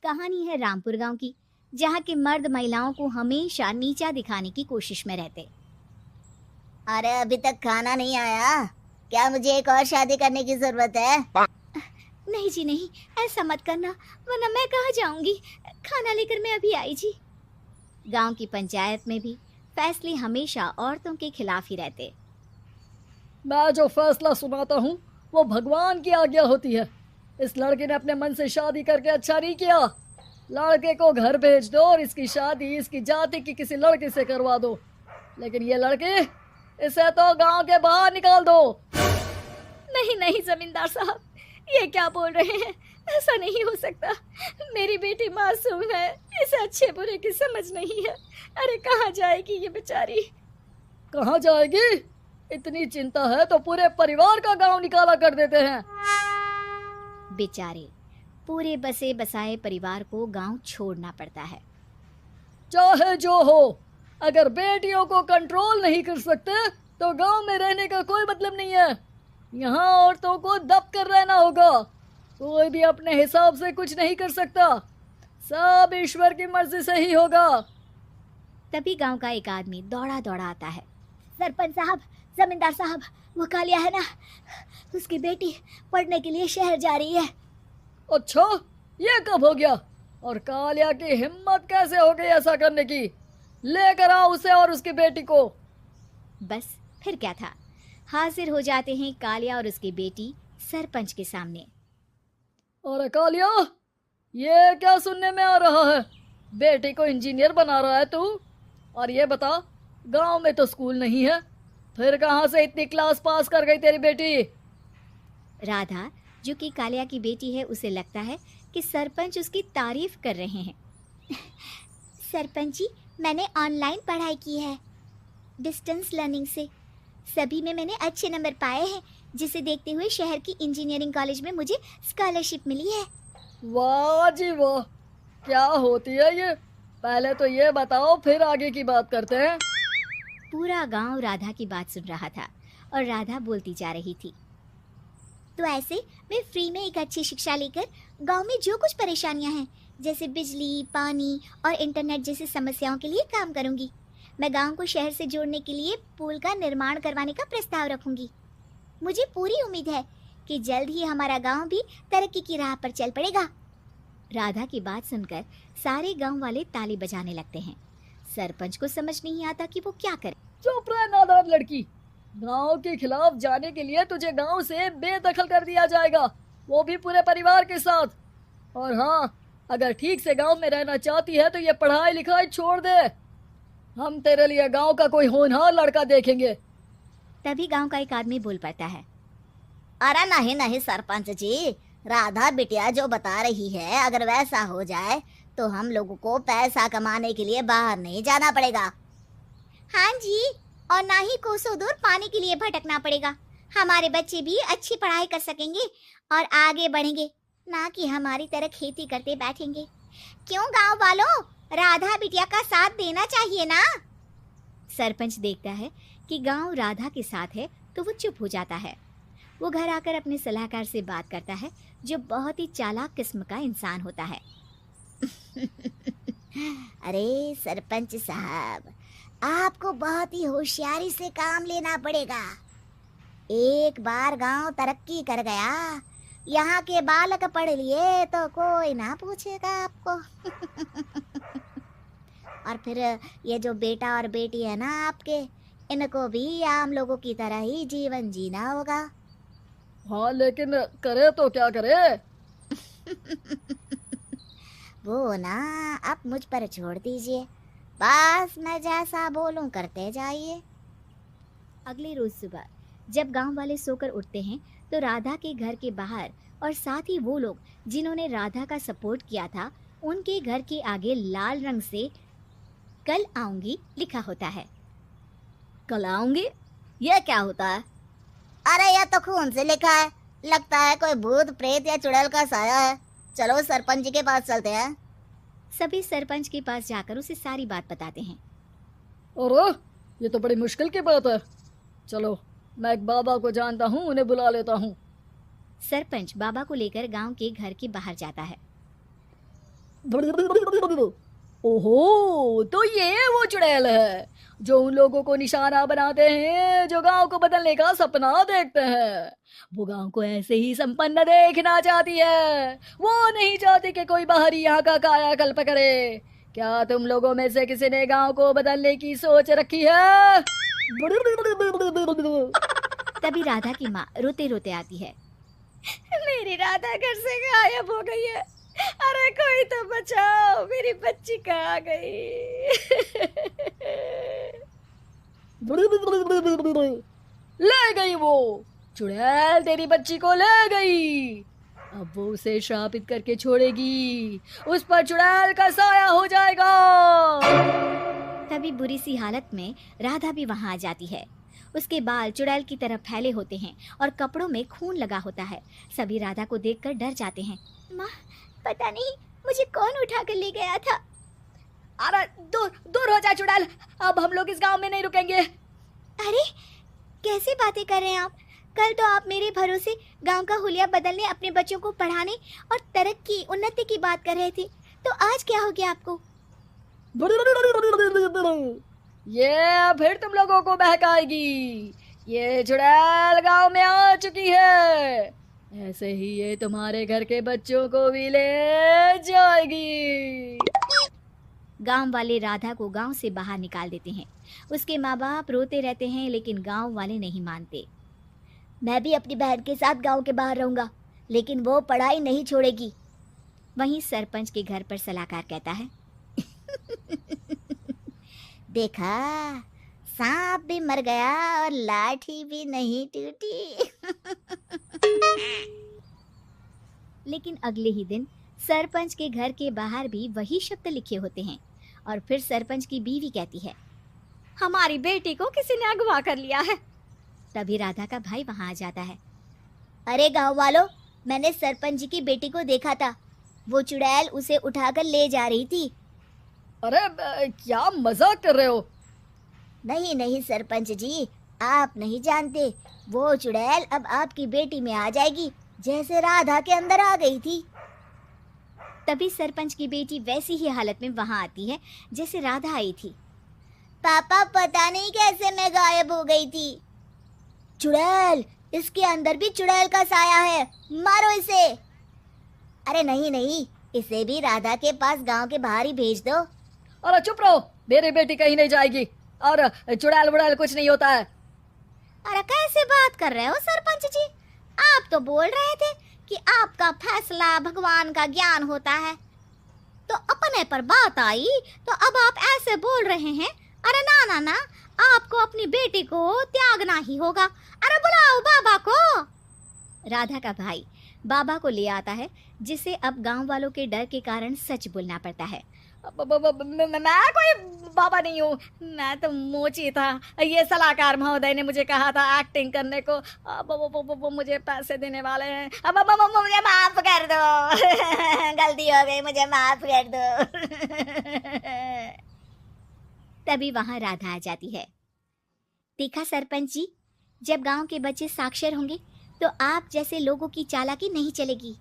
कहानी है रामपुर गांव की, जहां के मर्द महिलाओं को हमेशा नीचा दिखाने की कोशिश में रहते। अरे अभी तक खाना नहीं आया क्या? मुझे एक और शादी करने की जरूरत है। नहीं जी नहीं, ऐसा मत करना, वरना मैं कहाँ जाऊंगी। खाना लेकर मैं अभी आई जी। गांव की पंचायत में भी फैसले हमेशा औरतों के खिलाफ ही रहते। मैं जो फैसला सुनाता हूँ वो भगवान की आज्ञा होती है। इस लड़के ने अपने मन से शादी करके अच्छा नहीं किया। लड़के को घर भेज दो और इसकी शादी इसकी जाति की किसी लड़के से करवा दो। लेकिन ये लड़के, इसे तो गांव के बाहर निकाल दो। नहीं नहीं जमींदार साहब, ये क्या बोल रहे हैं? ऐसा नहीं हो सकता। मेरी बेटी मासूम है, इसे अच्छे बुरे की समझ नहीं है। अरे कहाँ जाएगी ये बेचारी? कहाँ जाएगी? इतनी चिंता है तो पूरे परिवार का गांव निकाला कर देते हैं। बेचारे पूरे बसे बसाए परिवार को गांव छोड़ना पड़ता है। चाहे जो हो, अगर बेटियों को कंट्रोल नहीं कर सकते तो गांव में रहने का कोई मतलब नहीं है। यहाँ औरतों को दब कर रहना होगा। कोई भी अपने हिसाब से कुछ नहीं कर सकता, सब ईश्वर की मर्जी से ही होगा। तभी गांव का एक आदमी दौड़ा दौड़ा आता है। सरपंच साहब, जमींदार साहब, वो कालिया है ना, उसकी बेटी पढ़ने के लिए शहर जा रही है। अच्छा, ये कब हो गया? और कालिया की हिम्मत कैसे हो गई ऐसा करने की? लेकर आओ उसे और उसकी बेटी को। बस फिर क्या था, हाजिर हो जाते हैं कालिया और उसकी बेटी सरपंच के सामने। अरे कालिया, ये क्या सुनने में आ रहा है? बेटी को इंजीनियर बना रहा है तू? और ये बता, गांव में तो स्कूल नहीं है, फिर कहाँ से इतनी क्लास पास कर गई तेरी बेटी? राधा, जो कि कालिया की बेटी है, उसे लगता है कि सरपंच उसकी तारीफ कर रहे हैं। सरपंच जी, मैंने ऑनलाइन पढ़ाई की है, डिस्टेंस लर्निंग से। सभी में मैंने अच्छे नंबर पाए हैं, जिसे देखते हुए शहर की इंजीनियरिंग कॉलेज में मुझे स्कॉलरशिप मिली है। वाह जी वाह, क्या होती है ये? पहले तो ये बताओ, फिर आगे की बात करते हैं। पूरा गांव राधा की बात सुन रहा था और राधा बोलती जा रही थी। तो ऐसे मैं फ्री में एक अच्छी शिक्षा लेकर गांव में जो कुछ परेशानियां हैं, जैसे बिजली, पानी और इंटरनेट जैसी समस्याओं के लिए काम करूंगी। मैं गांव को शहर से जोड़ने के लिए पुल का निर्माण करवाने का प्रस्ताव रखूंगी। मुझे पूरी उम्मीद है कि जल्द ही हमारा गांव भी तरक्की की राह पर चल पड़ेगा। राधा की बात सुनकर सारे गांव वाले ताली बजाने लगते हैं। सरपंच को समझ नहीं आता कि वो क्या करे। चुप रह नादान लड़की, गांव के खिलाफ जाने के लिए तुझे गांव से बेदखल कर दिया जाएगा, वो भी पूरे परिवार के साथ। और हाँ, अगर ठीक से गांव में रहना चाहती है तो ये पढ़ाई लिखाई छोड़ दे। हम तेरे लिए गांव का कोई होनहार लड़का देखेंगे। तभी गांव का एक आदमी बोल पड़ता है। अरे नहीं नहीं सरपंच जी, राधा बिटिया जो बता रही है, अगर वैसा हो जाए तो हम लोगों को पैसा कमाने के लिए बाहर नहीं जाना पड़ेगा। हाँ जी, और ना ही कोसों दूर पानी के लिए भटकना पड़ेगा। हमारे बच्चे भी अच्छी पढ़ाई कर सकेंगे और आगे बढ़ेंगे, ना कि हमारी तरह खेती करते बैठेंगे। क्यों गांव वालों, राधा बिटिया का साथ देना चाहिए ना। सरपंच देखता है कि गांव राधा के साथ है तो वो चुप हो जाता है। वो घर आकर अपने सलाहकार से बात करता है, जो बहुत ही चालाक किस्म का इंसान होता है। अरे सरपंच साहब, आपको बहुत ही होशियारी से काम लेना पड़ेगा। एक बार गांव तरक्की कर गया, यहाँ के बालक पढ़ लिए तो कोई ना पूछेगा आपको। और फिर ये जो बेटा और बेटी है ना आपके, इनको भी आम लोगों की तरह ही जीवन जीना होगा। हाँ, लेकिन करे तो क्या करे? वो ना आप मुझ पर छोड़ दीजिए, बस मैं जैसा बोलूं करते जाइए। अगले रोज सुबह जब गांव वाले सोकर उठते हैं तो राधा के घर के बाहर और साथ ही वो लोग जिन्होंने राधा का सपोर्ट किया था, उनके घर के आगे लाल रंग से कल आऊंगी लिखा होता है। कल आऊंगी? ये क्या होता है? अरे यह तो खून से लिखा है, लगता है कोई भूत प्रेत या चुड़ैल का साया है। चलो सरपंच जी के पास चलते हैं। सभी सरपंच के पास जाकर उसे सारी बात बताते हैं। अरे ये तो बड़ी मुश्किल की बात है। चलो, मैं एक बाबा को जानता हूँ, उन्हें बुला लेता हूँ। सरपंच बाबा को लेकर गांव के घर के बाहर जाता है। ओहो, तो ये वो चुड़ैल है जो उन लोगों को निशाना बनाते हैं जो गांव को बदलने का सपना देखते हैं। वो गांव को ऐसे ही संपन्न देखना चाहती है। वो नहीं चाहती कि कोई बाहरी यहाँ का कायाकल्प करे। क्या तुम लोगों में से किसी ने गांव को बदलने की सोच रखी है? तभी राधा की माँ रोते रोते आती है। मेरी राधा घर से गायब हो गई है। अरे कोई तो बचाओ, मेरी बच्ची कहाँ गई? ले गई वो चुड़ैल, तेरी बच्ची को ले गई। अब वो उसे श्रापित करके छोड़ेगी। उस पर चुड़ैल का साया हो जाएगा। तभी बुरी सी हालत में राधा भी वहां आ जाती है। उसके बाल चुड़ैल की तरह फैले होते हैं और कपड़ों में खून लगा होता है। सभी राधा को देखकर डर जाते हैं। माँ, पता नहीं मुझे कौन उठा कर ले गया था। अरे दूर दूर हो जा चुड़ैल, अब हम लोग इस गांव में नहीं रुकेंगे। अरे कैसी बातें कर रहे हैं आप? कल तो आप मेरे भरोसे गांव का हुलिया बदलने, अपने बच्चों को पढ़ाने और तरक्की उन्नति की बात कर रहे थे, तो आज क्या हो गया आपको? ये फिर तुम लोगों को बहकाएगी। ये चुड़ैल गांव में आ चुकी है। ऐसे ही ये तुम्हारे घर के बच्चों को भी ले जाएगी। गांव वाले राधा को गांव से बाहर निकाल देते हैं। उसके माँ बाप रोते रहते हैं, लेकिन गांव वाले नहीं मानते। मैं भी अपनी बहन के साथ गांव के बाहर रहूंगा, लेकिन वो पढ़ाई नहीं छोड़ेगी। वहीं सरपंच के घर पर सलाहकार कहता है, देखा, सांप भी मर गया और लाठी भी नहीं टूटी। लेकिन अगले ही दिन सरपंच के घर के बाहर भी वही शब्द लिखे होते हैं। और फिर सरपंच की बीवी कहती है, हमारी बेटी को किसी ने अगवा कर लिया है। तभी राधा का भाई वहां आ जाता है। अरे गांव वालों, मैंने सरपंच जी की बेटी को देखा था। वो चुड़ैल उसे उठाकर ले जा रही थी। अरे क्या मजाक कर रहे हो? नहीं नहीं सरपंच जी, आप नहीं जानते। वो चुड़ैल अब आपकी बेटी में आ जाएगी, जैसे राधा के अंदर आ गई थी। तभी सरपंच की बेटी वैसी ही हालत में वहां आती है जैसे राधा आई थी। पापा, पता नहीं कैसे मैं गायब हो गई थी। चुड़ैल, इसके अंदर भी चुड़ैल का साया है, मारो इसे। अरे नहीं नहीं, इसे भी राधा के पास गांव के बाहर ही भेज दो। अरे चुप रहो, मेरी बेटी कहीं नहीं जाएगी और चुड़ैल वुड़ैल कुछ नहीं होता है। अरे कैसे बात कर रहे हो सरपंच जी? आप तो बोल रहे थे कि आपका फैसला भगवान का ज्ञान होता है, तो अपने पर बात आई तो अब आप ऐसे बोल रहे हैं। अरे ना ना ना, आपको अपनी बेटी को त्यागना ही होगा। अरे बुलाओ बाबा को। राधा का भाई बाबा को ले आता है, जिसे अब गांव वालों के डर के कारण सच बोलना पड़ता है। मैं कोई बाबा नहीं हूँ, मैं तो मोची था। ये सलाहकार महोदय ने मुझे कहा था एक्टिंग करने को। अब वो मुझे पैसे देने वाले हैं। अब मुझे माफ कर दो। गलती हो गई, मुझे माफ कर दो। तभी वहां राधा आ जाती है। देखा सरपंच जी, जब गांव के बच्चे साक्षर होंगे तो आप जैसे लोगों की चालाकी नहीं चलेगी।